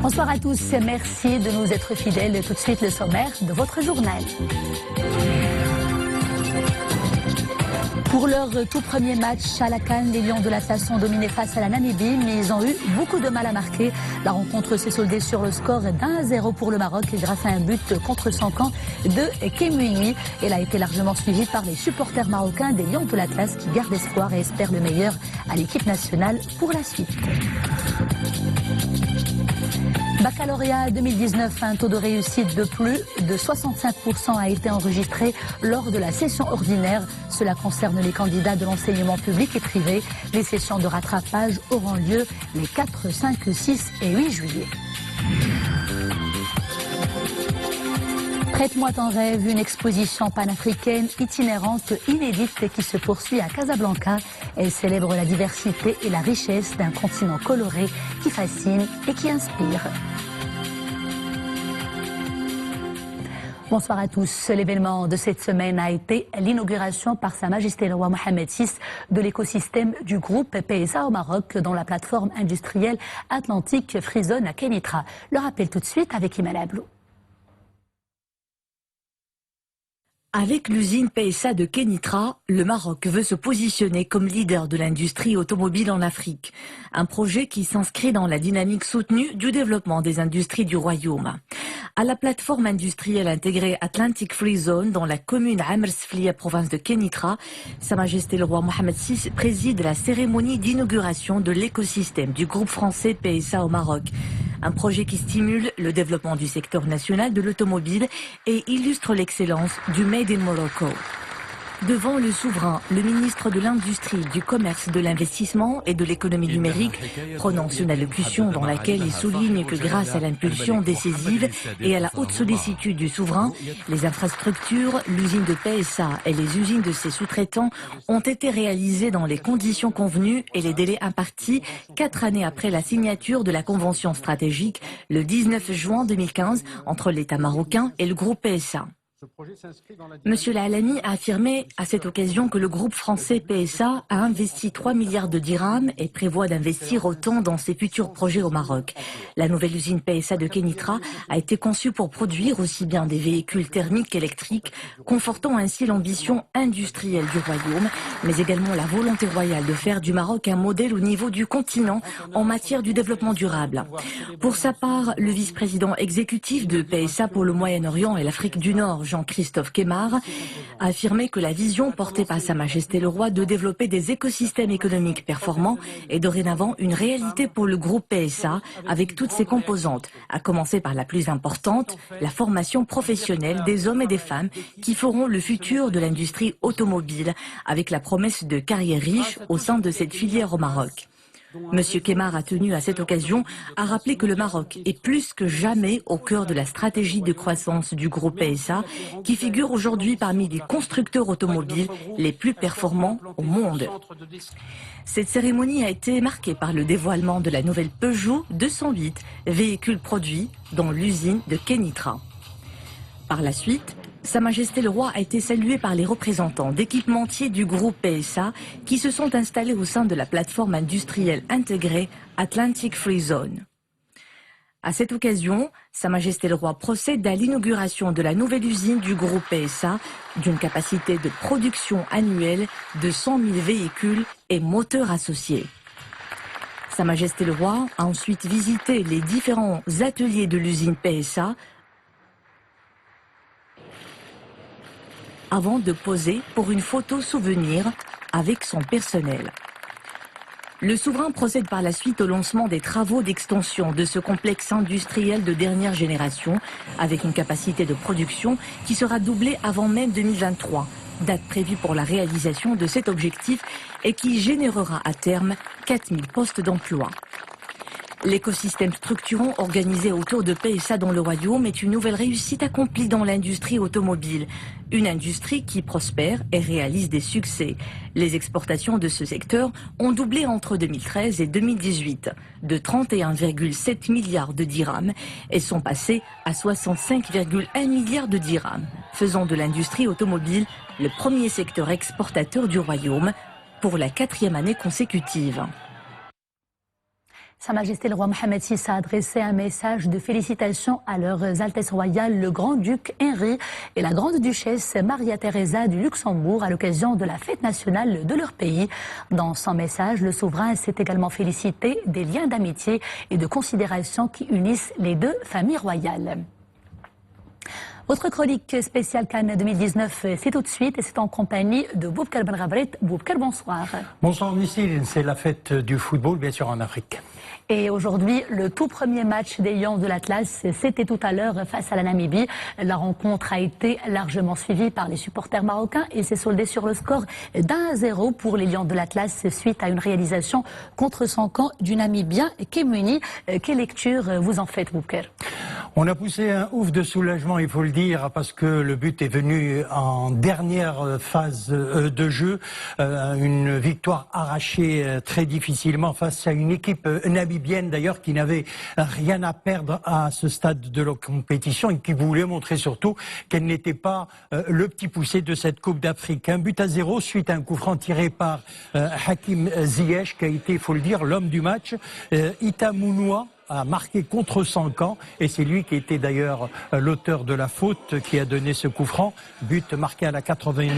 Bonsoir à tous, merci de nous être fidèles. Tout de suite le sommaire de votre journal. Pour leur tout premier match à la CAN, les Lions de l'Atlas ont dominé face à la Namibie, mais ils ont eu beaucoup de mal à marquer. La rencontre s'est soldée sur le score d'1-0 pour le Maroc grâce à un but contre son camp de Kemouini. Elle a été largement suivie par les supporters marocains des Lions de l'Atlas qui gardent espoir et espèrent le meilleur à l'équipe nationale pour la suite. Baccalauréat 2019, un taux de réussite de plus de 65% a été enregistré lors de la session ordinaire. Cela concerne les candidats de l'enseignement public et privé. Les sessions de rattrapage auront lieu les 4, 5, 6 et 8 juillet. Prête-moi ton rêve, une exposition panafricaine itinérante inédite qui se poursuit à Casablanca. Elle célèbre la diversité et la richesse d'un continent coloré qui fascine et qui inspire. Bonsoir à tous. L'événement de cette semaine a été l'inauguration par Sa Majesté le roi Mohamed VI de l'écosystème du groupe PSA au Maroc, dont la plateforme industrielle atlantique Freezone à Kenitra. Le rappel tout de suite avec Iman Ablou. Avec l'usine PSA de Kenitra, le Maroc veut se positionner comme leader de l'industrie automobile en Afrique. Un projet qui s'inscrit dans la dynamique soutenue du développement des industries du royaume. À la plateforme industrielle intégrée Atlantic Free Zone dans la commune Amr-Sflia, province de Kenitra, Sa Majesté le roi Mohamed VI préside la cérémonie d'inauguration de l'écosystème du groupe français PSA au Maroc. Un projet qui stimule le développement du secteur national de l'automobile et illustre l'excellence du Made in Morocco. Devant le souverain, le ministre de l'Industrie, du Commerce, de l'Investissement et de l'Économie numérique prononce une allocution dans laquelle il souligne que grâce à l'impulsion décisive et à la haute sollicitude du souverain, les infrastructures, l'usine de PSA et les usines de ses sous-traitants ont été réalisées dans les conditions convenues et les délais impartis 4 années après la signature de la convention stratégique le 19 juin 2015 entre l'État marocain et le groupe PSA. Monsieur Al-Alami a affirmé à cette occasion que le groupe français PSA a investi 3 milliards de dirhams et prévoit d'investir autant dans ses futurs projets au Maroc. La nouvelle usine PSA de Kenitra a été conçue pour produire aussi bien des véhicules thermiques qu'électriques, confortant ainsi l'ambition industrielle du royaume, mais également la volonté royale de faire du Maroc un modèle au niveau du continent en matière du développement durable. Pour sa part, le vice-président exécutif de PSA pour le Moyen-Orient et l'Afrique du Nord, Jean-Christophe Kemar, a affirmé que la vision portée par Sa Majesté le Roi de développer des écosystèmes économiques performants est dorénavant une réalité pour le groupe PSA avec toutes ses composantes, à commencer par la plus importante, la formation professionnelle des hommes et des femmes qui feront le futur de l'industrie automobile avec la promesse de carrières riches au sein de cette filière au Maroc. Monsieur Kemar a tenu à cette occasion à rappeler que le Maroc est plus que jamais au cœur de la stratégie de croissance du groupe PSA qui figure aujourd'hui parmi les constructeurs automobiles les plus performants au monde. Cette cérémonie a été marquée par le dévoilement de la nouvelle Peugeot 208, véhicule produit dans l'usine de Kenitra. Par la suite, Sa Majesté le Roi a été salué par les représentants d'équipementiers du groupe PSA qui se sont installés au sein de la plateforme industrielle intégrée Atlantic Free Zone. À cette occasion, Sa Majesté le Roi procède à l'inauguration de la nouvelle usine du groupe PSA d'une capacité de production annuelle de 100 000 véhicules et moteurs associés. Sa Majesté le Roi a ensuite visité les différents ateliers de l'usine PSA avant de poser pour une photo souvenir avec son personnel. Le souverain procède par la suite au lancement des travaux d'extension de ce complexe industriel de dernière génération avec une capacité de production qui sera doublée avant même 2023, date prévue pour la réalisation de cet objectif et qui générera à terme 4000 postes d'emploi. L'écosystème structurant organisé autour de PSA dans le royaume est une nouvelle réussite accomplie dans l'industrie automobile. Une industrie qui prospère et réalise des succès. Les exportations de ce secteur ont doublé entre 2013 et 2018, de 31,7 milliards de dirhams et sont passées à 65,1 milliards de dirhams, faisant de l'industrie automobile le premier secteur exportateur du royaume pour la 4e année consécutive. Sa Majesté le roi Mohamed VI a adressé un message de félicitations à leurs Altesses royales, le Grand-Duc Henri et la Grande-Duchesse Maria Teresa du Luxembourg à l'occasion de la fête nationale de leur pays. Dans son message, le souverain s'est également félicité des liens d'amitié et de considération qui unissent les deux familles royales. Votre chronique spéciale Cannes 2019, c'est tout de suite et c'est en compagnie de Boubkar Benrabret. Boubkar, bonsoir. Bonsoir Nissim, c'est la fête du football bien sûr en Afrique. Et aujourd'hui, le tout premier match des Lions de l'Atlas, c'était tout à l'heure face à la Namibie. La rencontre a été largement suivie par les supporters marocains et s'est soldée sur le score d'1-0 pour les Lions de l'Atlas suite à une réalisation contre son camp du Namibien Kemuni. Quelle lecture vous en faites, Boubkar? On a poussé un ouf de soulagement, il faut le dire, parce que le but est venu en dernière phase de jeu. Une victoire arrachée très difficilement face à une équipe namibienne d'ailleurs qui n'avait rien à perdre à ce stade de la compétition et qui voulait montrer surtout qu'elle n'était pas le petit poussé de cette Coupe d'Afrique. 1-0 suite à un coup franc tiré par Hakim Ziyech qui a été, il faut le dire, l'homme du match. Ita Mounoua a marqué contre son camp et c'est lui qui était d'ailleurs l'auteur de la faute qui a donné ce coup franc. But marqué à la 89e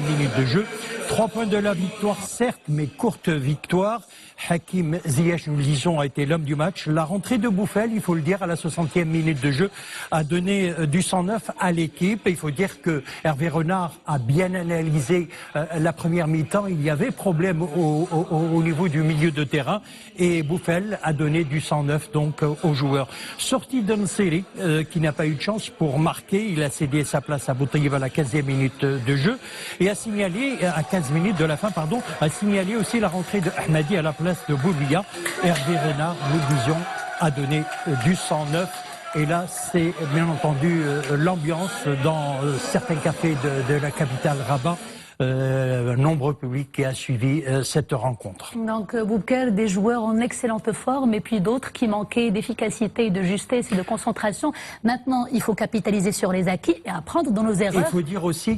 minute de jeu. 3 points de la victoire certes, mais courte victoire. Hakim Ziyech, nous le disons, a été l'homme du match. La rentrée de Boufel, il faut le dire, à la 60e minute de jeu, a donné du sang neuf à l'équipe. Il faut dire que Hervé Renard a bien analysé la première mi-temps. Il y avait problème au niveau du milieu de terrain et Boufel a donné du sang neuf donc aux joueurs. Sortie d'Amseli qui n'a pas eu de chance pour marquer. Il a cédé sa place à Boutaïb à la 15e minute de jeu et a signalé, à 15 minutes de la fin, pardon, a signalé aussi la rentrée de Ahmadi à la place de Boulia. Hervé Renard, nous disions, a donné du sang neuf. Et là, c'est bien entendu l'ambiance dans certains cafés de la capitale Rabat. Nombreux publics qui a suivi cette rencontre. Donc Boubkar, des joueurs en excellente forme et puis d'autres qui manquaient d'efficacité, de justesse et de concentration. Maintenant, il faut capitaliser sur les acquis et apprendre dans nos erreurs. Il faut dire aussi,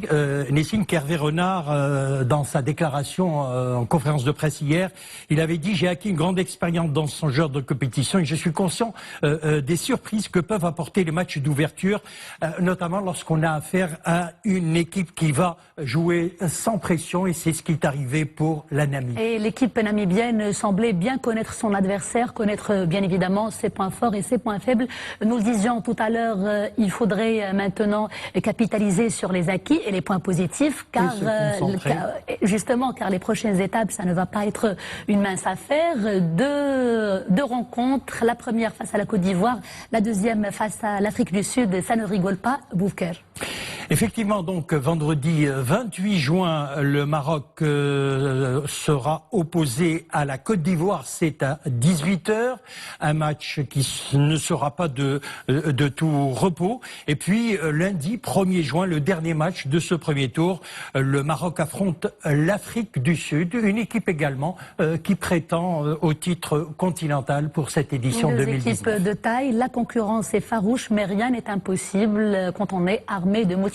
Nessine, qu'Hervé Renard, dans sa déclaration en conférence de presse hier, il avait dit « J'ai acquis une grande expérience dans ce genre de compétition et je suis conscient des surprises que peuvent apporter les matchs d'ouverture, notamment lorsqu'on a affaire à une équipe qui va jouer sans pression et c'est ce qui est arrivé pour la Namibie. Et l'équipe namibienne semblait bien connaître son adversaire, connaître bien évidemment ses points forts et ses points faibles. Nous le disions tout à l'heure, il faudrait maintenant capitaliser sur les acquis et les points positifs car justement car les prochaines étapes ça ne va pas être une mince affaire. Deux rencontres, la première face à la Côte d'Ivoire, la deuxième face à l'Afrique du Sud, ça ne rigole pas, Boubkar. Effectivement, donc vendredi 28 juin, le Maroc sera opposé à la Côte d'Ivoire, c'est à 18h, un match qui ne sera pas de tout repos. Et puis lundi 1er juin, le dernier match de ce premier tour, le Maroc affronte l'Afrique du Sud, une équipe également qui prétend au titre continental pour cette édition 2019. Deux équipes de taille, la concurrence est farouche, mais rien n'est impossible quand on est armé de motivation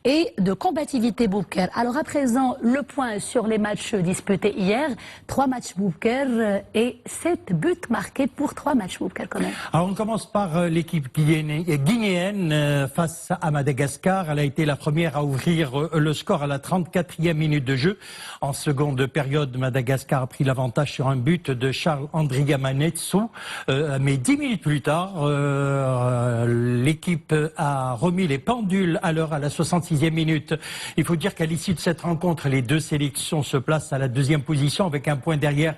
et de combativité, Boubkar. Alors à présent, le point sur les matchs disputés hier. 3 matchs, Boubkar, et 7 buts marqués pour 3 matchs, Boubkar, quand même. Alors on commence par l'équipe guinéenne face à Madagascar. Elle a été la première à ouvrir le score à la 34e minute de jeu. En seconde période, Madagascar a pris l'avantage sur un but de Charles-André Manetsou. Mais 10 minutes plus tard, l'équipe a remis les pendules à l'heure à la 66e minute. Il faut dire qu'à l'issue de cette rencontre, les deux sélections se placent à la 2e position avec un point derrière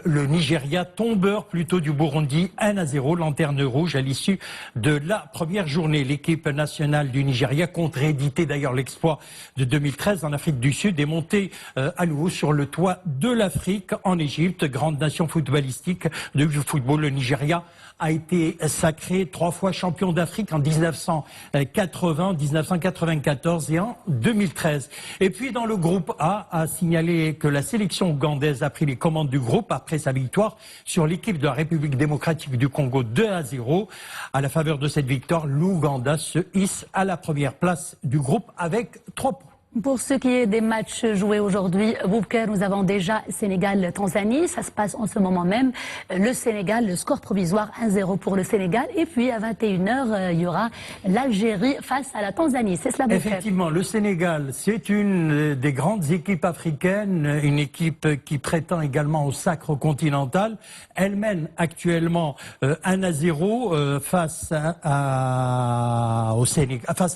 le Nigeria, tombeur plutôt du Burundi, 1-0, lanterne rouge à l'issue de la première journée. L'équipe nationale du Nigeria compte rééditer d'ailleurs l'exploit de 2013 en Afrique du Sud et monter à nouveau sur le toit de l'Afrique en Égypte, grande nation footballistique du football. Le Nigeria a été sacré 3 fois champion d'Afrique en 1980, 1994 et en 2013. Et puis dans le groupe A, a signalé que la sélection ougandaise a pris les commandes du groupe après sa victoire sur l'équipe de la République démocratique du Congo 2-0. À la faveur de cette victoire, l'Ouganda se hisse à la première place du groupe avec 3 points. Pour ce qui est des matchs joués aujourd'hui, Boubacar, nous avons déjà Sénégal-Tanzanie. Ça se passe en ce moment même. Le Sénégal, le score provisoire 1-0 pour le Sénégal. Et puis à 21h, il y aura l'Algérie face à la Tanzanie. C'est cela, Boubacar? Effectivement, le Sénégal, c'est une des grandes équipes africaines, une équipe qui prétend également au sacre continental. Elle mène actuellement 1-0 face à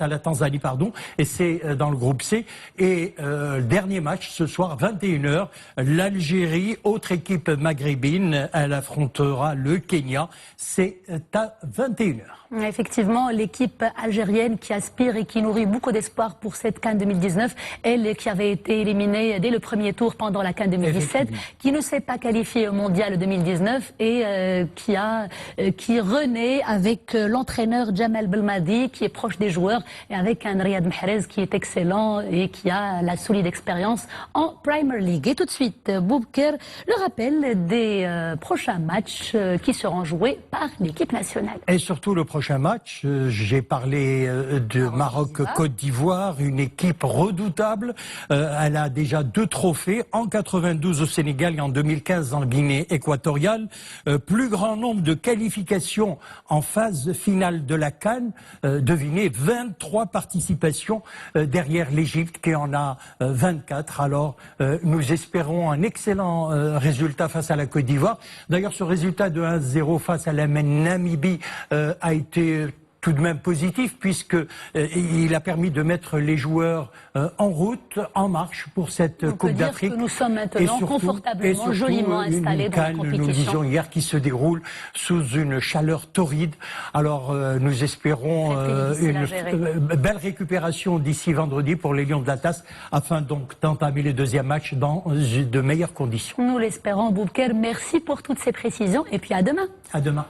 la Tanzanie, pardon, et c'est dans le groupe C. Et dernier match ce soir, 21h, l'Algérie, autre équipe maghrébine, elle affrontera le Kenya. C'est à 21h. Effectivement, l'équipe algérienne qui aspire et qui nourrit beaucoup d'espoir pour cette CAN 2019, elle qui avait été éliminée dès le premier tour pendant la CAN 2017, qui ne s'est pas qualifiée au mondial 2019 et qui renaît avec l'entraîneur Djamel Belmadi qui est proche des joueurs et avec un Riyad Mahrez qui est excellent et qui a la solide expérience en Premier League. Et tout de suite, Boubacar, le rappel des prochains matchs qui seront joués par l'équipe nationale. Et surtout le prochain match, j'ai parlé de Maroc-Côte d'Ivoire, une équipe redoutable. Elle a déjà 2 trophées, en 92 au Sénégal et en 2015 en Guinée équatoriale. Plus grand nombre de qualifications en phase finale de la CAN. Devinez, 23 participations derrière l'Égypte qui en a 24. Alors nous espérons un excellent résultat face à la Côte d'Ivoire. D'ailleurs, ce résultat de 1-0 face à la Namibie a été tout de même positif puisque il a permis de mettre les joueurs en route, en marche pour cette Coupe d'Afrique. Nous sommes maintenant confortablement, joliment installés dans la compétition. Nous disions hier qui se déroule sous une chaleur torride. Alors nous espérons une belle récupération d'ici vendredi pour les Lions de l'Atlas afin donc d'entamer le deuxième match dans de meilleures conditions. Nous l'espérons, Boubacar. Merci pour toutes ces précisions et puis à demain. À demain.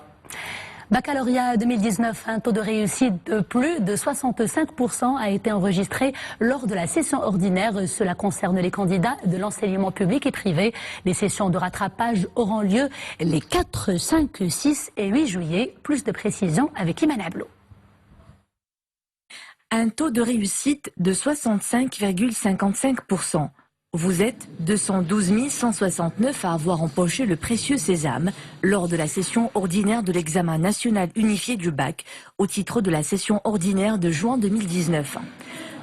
Baccalauréat 2019, un taux de réussite de plus de 65% a été enregistré lors de la session ordinaire. Cela concerne les candidats de l'enseignement public et privé. Les sessions de rattrapage auront lieu les 4, 5, 6 et 8 juillet. Plus de précisions avec Iman Ablo. Un taux de réussite de 65,55%. Vous êtes 212 169 à avoir empoché le précieux sésame lors de la session ordinaire de l'examen national unifié du bac au titre de la session ordinaire de juin 2019.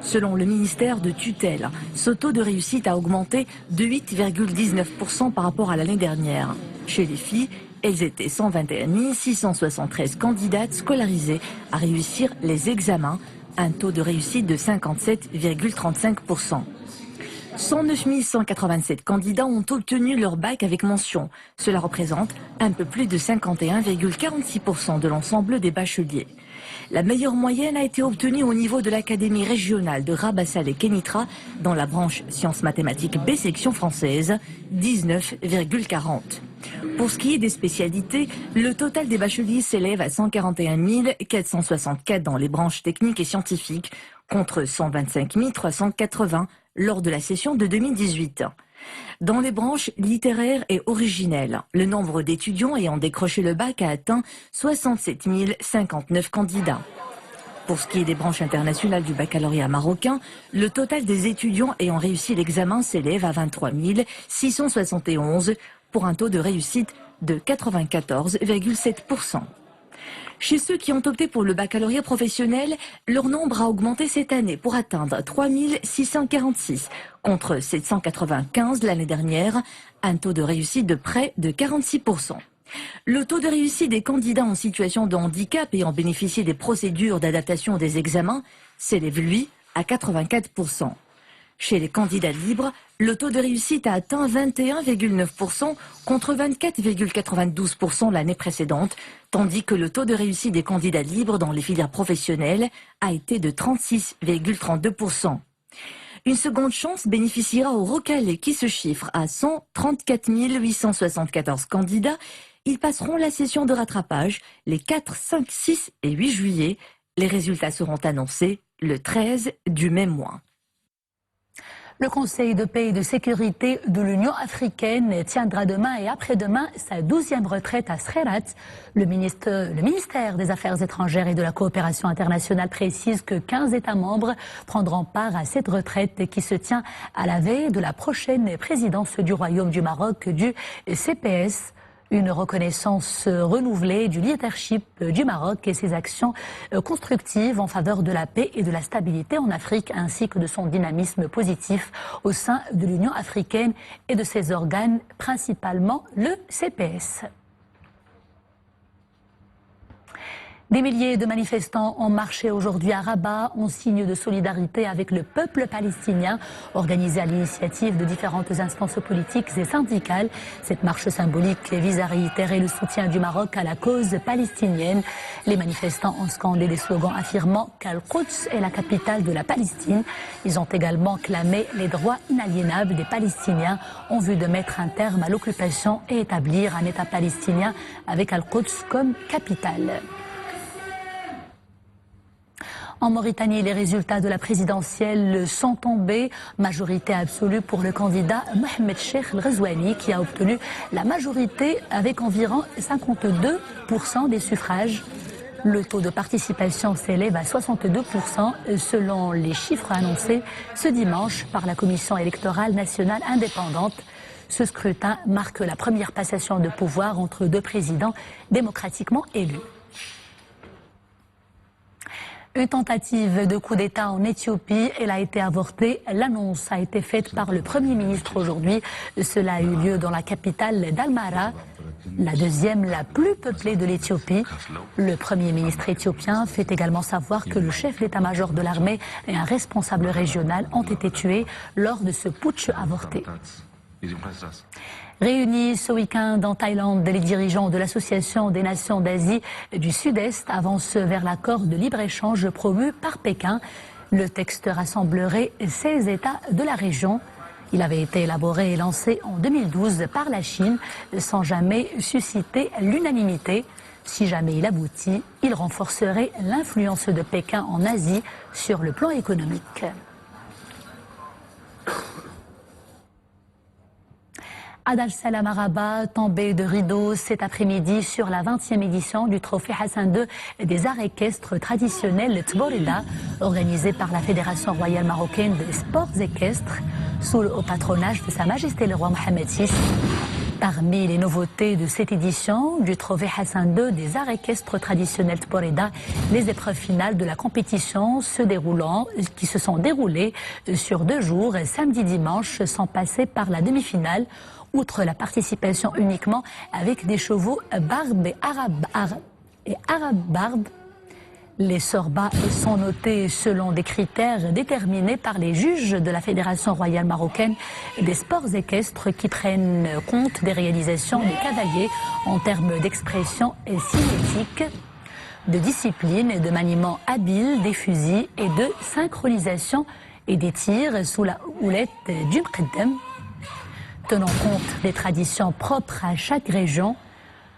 Selon le ministère de tutelle, ce taux de réussite a augmenté de 8,19% par rapport à l'année dernière. Chez les filles, elles étaient 121 673 candidates scolarisées à réussir les examens, un taux de réussite de 57,35%. 109 187 candidats ont obtenu leur bac avec mention. Cela représente un peu plus de 51,46% de l'ensemble des bacheliers. La meilleure moyenne a été obtenue au niveau de l'Académie régionale de Rabat Salé Kénitra dans la branche sciences mathématiques B section française, 19,40. Pour ce qui est des spécialités, le total des bacheliers s'élève à 141 464 dans les branches techniques et scientifiques, contre 125 380 lors de la session de 2018. Dans les branches littéraires et originelles, le nombre d'étudiants ayant décroché le bac a atteint 67 059 candidats. Pour ce qui est des branches internationales du baccalauréat marocain, le total des étudiants ayant réussi l'examen s'élève à 23 671 pour un taux de réussite de 94,7%. Chez ceux qui ont opté pour le baccalauréat professionnel, leur nombre a augmenté cette année pour atteindre 3 646 contre 795 l'année dernière, un taux de réussite de près de 46%. Le taux de réussite des candidats en situation de handicap ayant bénéficié des procédures d'adaptation des examens s'élève, lui, à 84%. Chez les candidats libres, le taux de réussite a atteint 21,9% contre 24,92% l'année précédente, tandis que le taux de réussite des candidats libres dans les filières professionnelles a été de 36,32%. Une seconde chance bénéficiera aux recalés qui se chiffrent à 134 874 candidats. Ils passeront la session de rattrapage les 4, 5, 6 et 8 juillet. Les résultats seront annoncés le 13 du même mois. Le Conseil de paix et de sécurité de l'Union africaine tiendra demain et après-demain sa 12e retraite à Srerat. Le ministère des Affaires étrangères et de la coopération internationale précise que 15 États membres prendront part à cette retraite qui se tient à la veille de la prochaine présidence du Royaume du Maroc du CPS. Une reconnaissance renouvelée du leadership du Maroc et ses actions constructives en faveur de la paix et de la stabilité en Afrique, ainsi que de son dynamisme positif au sein de l'Union africaine et de ses organes, principalement le CPS. Des milliers de manifestants ont marché aujourd'hui à Rabat en signe de solidarité avec le peuple palestinien, organisé à l'initiative de différentes instances politiques et syndicales. Cette marche symbolique vise à réitérer le soutien du Maroc à la cause palestinienne. Les manifestants ont scandé des slogans affirmant qu'Al-Quds est la capitale de la Palestine. Ils ont également clamé les droits inaliénables des Palestiniens en vue de mettre un terme à l'occupation et établir un État palestinien avec Al-Quds comme capitale. En Mauritanie, les résultats de la présidentielle sont tombés. Majorité absolue pour le candidat Mohamed Cheikh El-Ghazouani qui a obtenu la majorité avec environ 52% des suffrages. Le taux de participation s'élève à 62% selon les chiffres annoncés ce dimanche par la Commission électorale nationale indépendante. Ce scrutin marque la première passation de pouvoir entre deux présidents démocratiquement élus. Une tentative de coup d'État en Éthiopie, elle a été avortée. L'annonce a été faite par le Premier ministre aujourd'hui. Cela a eu lieu dans la capitale d'Almara, la deuxième la plus peuplée de l'Éthiopie. Le Premier ministre éthiopien fait également savoir que le chef d'état-major de l'armée et un responsable régional ont été tués lors de ce putsch avorté. Réunis ce week-end en Thaïlande, les dirigeants de l'Association des Nations d'Asie du Sud-Est avancent vers l'accord de libre-échange promu par Pékin. Le texte rassemblerait 16 États de la région. Il avait été élaboré et lancé en 2012 par la Chine sans jamais susciter l'unanimité. Si jamais il aboutit, il renforcerait l'influence de Pékin en Asie sur le plan économique. Adal Salam à Rabat, tombé de rideau cet après-midi sur la 20e édition du trophée Hassan II des arts équestres traditionnels Tborida, organisé par la Fédération royale marocaine des sports équestres, sous le haut patronage de Sa Majesté le roi Mohamed VI. Parmi les nouveautés de cette édition du trophée Hassan II des arts équestres traditionnels Tborida, les épreuves finales de la compétition qui se sont déroulées sur 2 jours, samedi-dimanche, sans passer par la demi-finale. Outre la participation uniquement avec des chevaux barbes et arabes, les sorbas sont notés selon des critères déterminés par les juges de la Fédération royale marocaine des sports équestres qui prennent compte des réalisations des cavaliers en termes d'expression cinétique, de discipline et de maniement habile des fusils et de synchronisation et des tirs sous la houlette du Mqaddam. Tenant compte des traditions propres à chaque région,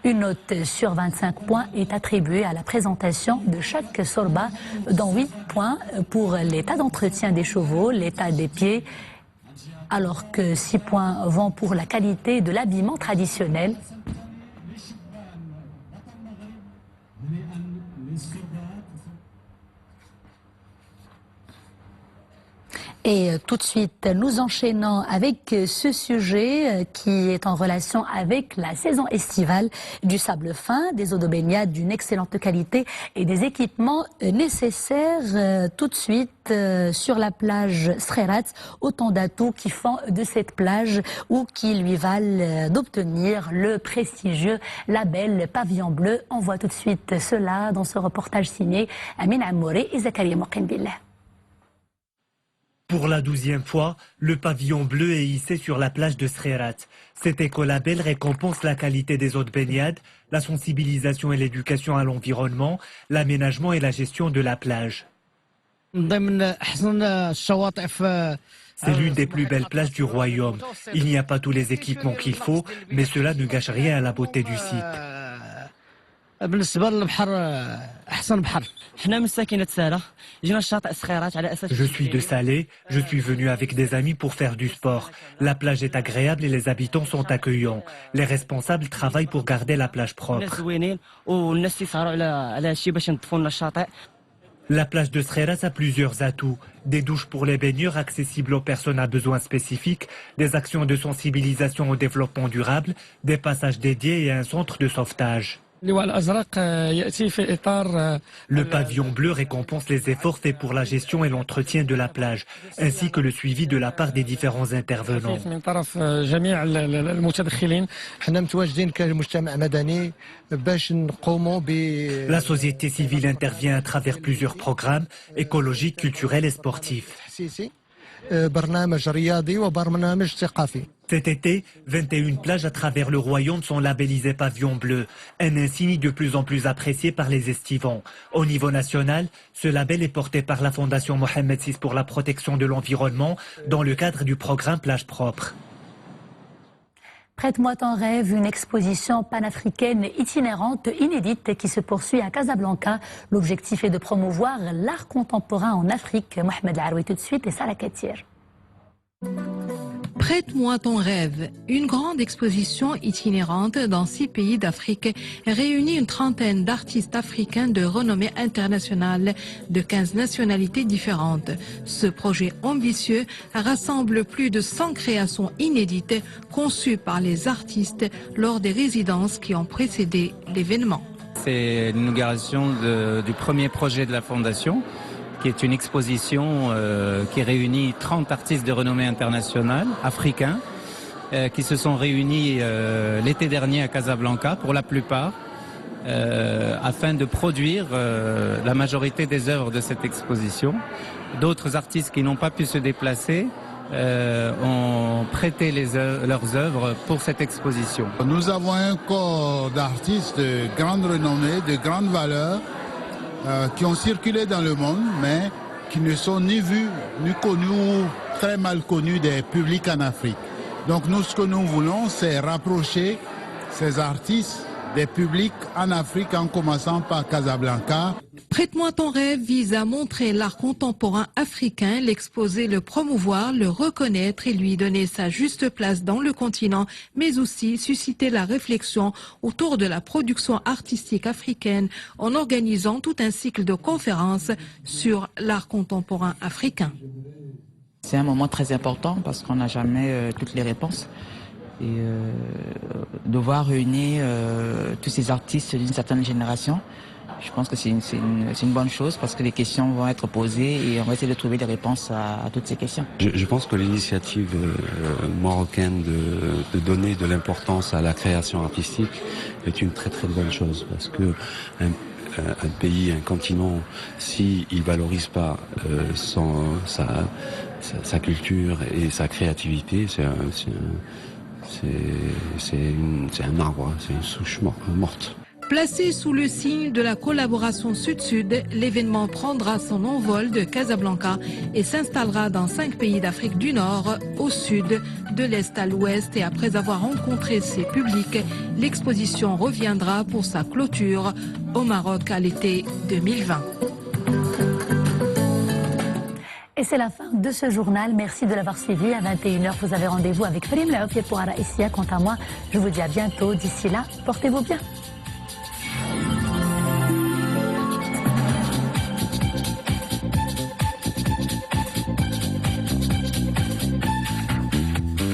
une note sur 25 points est attribuée à la présentation de chaque sorba, dont 8 points pour l'état d'entretien des chevaux, l'état des pieds, alors que 6 points vont pour la qualité de l'habillement traditionnel. Et tout de suite, nous enchaînons avec ce sujet qui est en relation avec la saison estivale du sable fin, des eaux de baignade d'une excellente qualité et des équipements nécessaires. Tout de suite, sur la plage Srerat, autant d'atouts qui font de cette plage ou qui lui valent d'obtenir le prestigieux label Pavillon Bleu. On voit tout de suite cela dans ce reportage signé Amin Amouré et Zakaria Mokhenbillah. Pour la 12e fois, le pavillon bleu est hissé sur la plage de Srerat. Cet écolabel récompense la qualité des eaux de baignade, la sensibilisation et l'éducation à l'environnement, l'aménagement et la gestion de la plage. C'est l'une des plus belles plages du royaume. Il n'y a pas tous les équipements qu'il faut, mais cela ne gâche rien à la beauté du site. بالنسبة للبحر أحسن بحر. حنا من ساكنة سالة جينا الشاطئ صخيرات على أساس. Je suis de Salé, je suis venu avec des amis pour faire du sport. La plage est agréable et les habitants sont accueillants. Les responsables travaillent pour garder la plage propre. الناس زوينين والناس تيسهروا على هادشي باش ينظفوا لنا الشاطئ. La plage de Srerat a plusieurs atouts. Des douches pour les baigneurs accessibles aux personnes à besoins spécifiques, des actions de sensibilisation au développement durable, des passages dédiés et un centre de sauvetage. Le pavillon bleu récompense les efforts faits pour la gestion et l'entretien de la plage, ainsi que le suivi de la part des différents intervenants. La société civile intervient à travers plusieurs programmes écologiques, culturels et sportifs. Cet été, 21 plages à travers le royaume sont labellisées pavillon bleu, un insigne de plus en plus apprécié par les estivants. Au niveau national, ce label est porté par la Fondation Mohamed VI pour la protection de l'environnement dans le cadre du programme Plage propre. Prête-moi ton rêve, une exposition panafricaine itinérante, inédite, qui se poursuit à Casablanca. L'objectif est de promouvoir l'art contemporain en Afrique. Mohamed Aroui tout de suite et Salah Katir. Prête-moi ton rêve. Une grande exposition itinérante dans 6 pays d'Afrique réunit une trentaine d'artistes africains de renommée internationale de 15 nationalités différentes. Ce projet ambitieux rassemble plus de 100 créations inédites conçues par les artistes lors des résidences qui ont précédé l'événement. C'est l'inauguration du premier projet de la Fondation, qui est une exposition qui réunit 30 artistes de renommée internationale, africains, qui se sont réunis l'été dernier à Casablanca, pour la plupart, afin de produire la majorité des œuvres de cette exposition. D'autres artistes qui n'ont pas pu se déplacer ont prêté leurs œuvres pour cette exposition. Nous avons un corps d'artistes de grande renommée, de grande valeur, qui ont circulé dans le monde, mais qui ne sont ni vus, ni connus, ou très mal connus des publics en Afrique. Donc nous, ce que nous voulons, c'est rapprocher ces artistes des publics en Afrique, en commençant par Casablanca. Prête-moi ton rêve vise à montrer l'art contemporain africain, l'exposer, le promouvoir, le reconnaître et lui donner sa juste place dans le continent, mais aussi susciter la réflexion autour de la production artistique africaine en organisant tout un cycle de conférences sur l'art contemporain africain. C'est un moment très important parce qu'on n'a jamais toutes les réponses. Et devoir réunir tous ces artistes d'une certaine génération, je pense que c'est une bonne chose parce que les questions vont être posées et on va essayer de trouver des réponses à toutes ces questions. Je pense que l'initiative marocaine de donner de l'importance à la création artistique est une très très bonne chose parce que un pays, un continent, s'il ne valorise pas sa culture et sa créativité, c'est un arbre, c'est une souche morte. Placé sous le signe de la collaboration Sud-Sud, l'événement prendra son envol de Casablanca et s'installera dans 5 pays d'Afrique du Nord, au sud, de l'Est à l'Ouest. Et après avoir rencontré ses publics, l'exposition reviendra pour sa clôture au Maroc à l'été 2020. Et c'est la fin de ce journal. Merci de l'avoir suivi. À 21h, vous avez rendez-vous avec Farim Laoufia pour Araïsia. Quant à moi, je vous dis à bientôt. D'ici là, portez-vous bien.